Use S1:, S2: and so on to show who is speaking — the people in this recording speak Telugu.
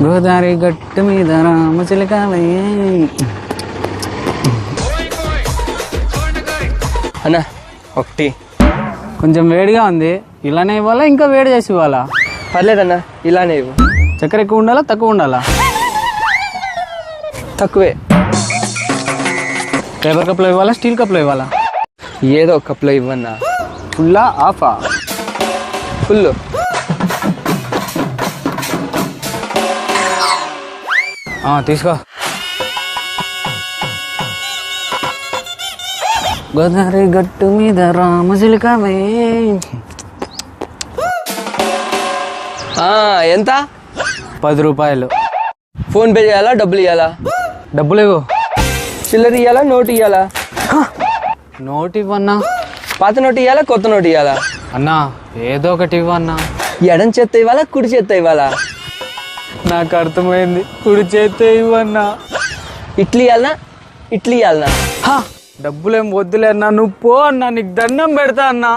S1: గోదావరి గట్టు మీద రామచిలకావే.
S2: అన్నా ఒకటి
S1: కొంచెం వేడిగా ఉంది, ఇలానే ఇవ్వాలా ఇంకా వేడి చేసి ఇవ్వాలా?
S2: పర్లేదన్నా ఇలానే ఇవ్వు.
S1: చక్కెర ఎక్కువ ఉండాలా తక్కువ ఉండాలా?
S2: తక్కువే.
S1: పేపర్ కప్లో ఇవ్వాలా స్టీల్ కప్లో ఇవ్వాలా?
S2: ఏదో ఒక కప్లో ఇవ్వన్నా.
S1: ఫుల్లా ఆఫా?
S2: ఫుల్.
S1: తీసుకో. గోదావరి గట్టు మీద రామచిలకావే.
S2: ఎంత?
S1: 10 రూపాయలు.
S2: ఫోన్ పే చేయాలా డబ్బులు ఇవ్వాలా?
S1: డబ్బులు ఇవ్వు.
S2: చిల్లర ఇవ్వాలా నోటు ఇవ్వాలా?
S1: నోటు ఇవ్వన్నా.
S2: పాత నోటు ఇవ్వాలా కొత్త నోటు ఇవ్వాలా?
S1: అన్నా ఏదో ఒకటి ఇవ్వన్నా.
S2: ఎడం చేత్త ఇవ్వాలా కుడి చేత్త ఇవ్వాలా?
S1: నాకు అర్థమైంది, కుడి చేతే ఇవ్వన్నా.
S2: ఇడ్లీ ఇవ్వాలనా?
S1: డబ్బులేం వద్దులే అన్నా, నువ్వు పో అన్నా, నీకు దండం పెడతా అన్నా.